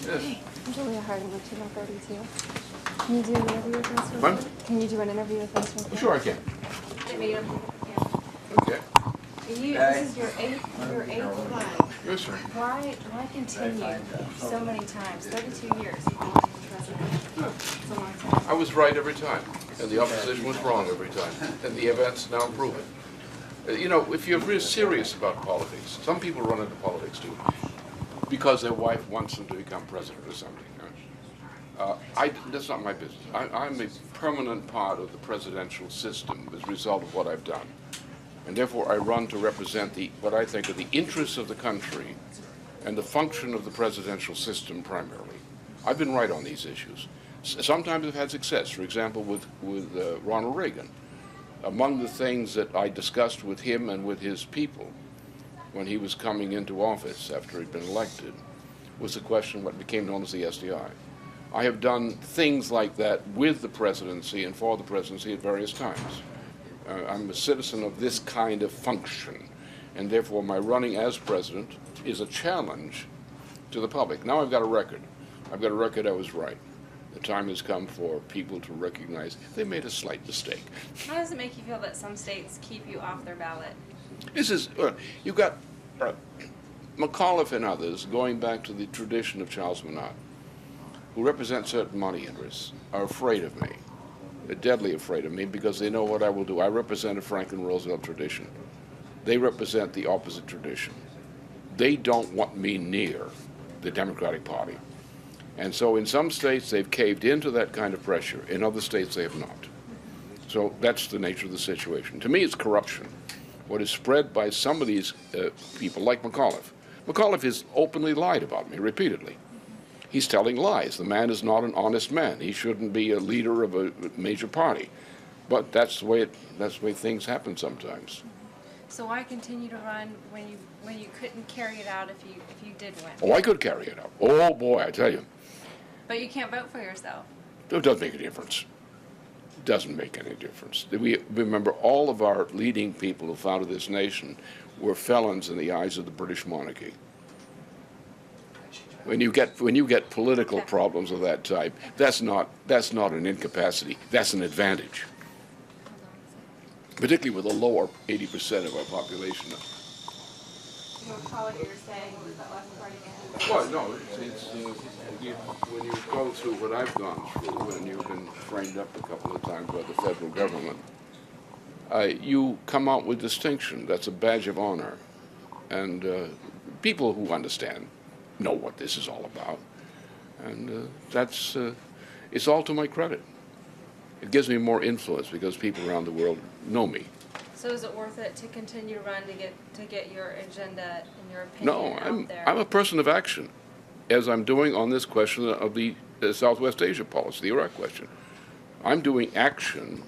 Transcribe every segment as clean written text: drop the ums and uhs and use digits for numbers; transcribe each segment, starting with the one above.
Yes. Hey, I'm Julia Harding with Channel 32. Can you do an interview with us real What? quick? Can you do an interview with us real quick? Sure I can. I mean, Okay. this is your eighth flight. Yes, sir. Why continue so many times? 32 years you've been president. It's a long time. I was right every time, and the opposition was wrong every time, and the events now prove it. You know, if you're really serious about politics, some people run into politics too, because their wife wants them to become president or something. That's not my business. I'm a permanent part of the presidential system as a result of what I've done. And therefore I run to represent what I think are the interests of the country and the function of the presidential system primarily. I've been right on these issues. Sometimes I've had success, for example, with Ronald Reagan. Among the things that I discussed with him and with his people when he was coming into office after he'd been elected was the question of what became known as the SDI. I have done things like that with the presidency and for the presidency at various times. I'm a citizen of this kind of function, and therefore my running as president is a challenge to the public. Now I've got a record. I've got a record I was right. The time has come for people to recognize they made a slight mistake. How does it make you feel that some states keep you off their ballot? This is, you've got McAuliffe and others, going back to the tradition of Charles Minot, who represent certain money interests, are afraid of me. They're deadly afraid of me because they know what I will do. I represent a Franklin Roosevelt tradition. They represent the opposite tradition. They don't want me near the Democratic Party. And so in some states they've caved into that kind of pressure. In other states they have not. So that's the nature of the situation. To me it's corruption. What is spread by some of these people, like McAuliffe. McAuliffe has openly lied about me repeatedly. He's telling lies. The man is not an honest man. He shouldn't be a leader of a major party. But that's the way things happen sometimes. So why continue to run when you couldn't carry it out if you did win? Oh, I could carry it out. Oh boy, I tell you. But you can't vote for yourself. It doesn't make a difference. It doesn't make any difference. We remember all of our leading people who founded this nation were felons in the eyes of the British monarchy. When you get political problems of that type, that's not an incapacity. That's an advantage. Particularly with a lower 80% of our population. You recall what you were saying with that last part again? Well, no, when you go through what I've gone through, and you've been framed up a couple of times by the federal government, you come out with distinction. That's a badge of honor. And people who understand know what this is all about. And it's all to my credit. It gives me more influence because people around the world know me. So is it worth it to continue to run to get your agenda and your opinion out there? I'm a person of action, as I'm doing on this question of the Southwest Asia policy, the Iraq question. I'm doing action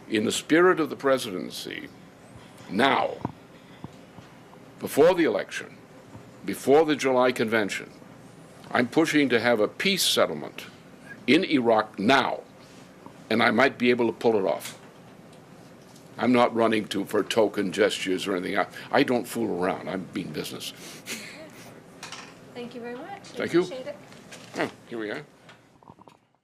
in the spirit of the presidency now, before the election, before the July convention. I'm pushing to have a peace settlement in Iraq now, and I might be able to pull it off. I'm not running for token gestures or anything. I don't fool around. I mean business. Thank you very much. Thank you. Appreciate it. Oh, here we are.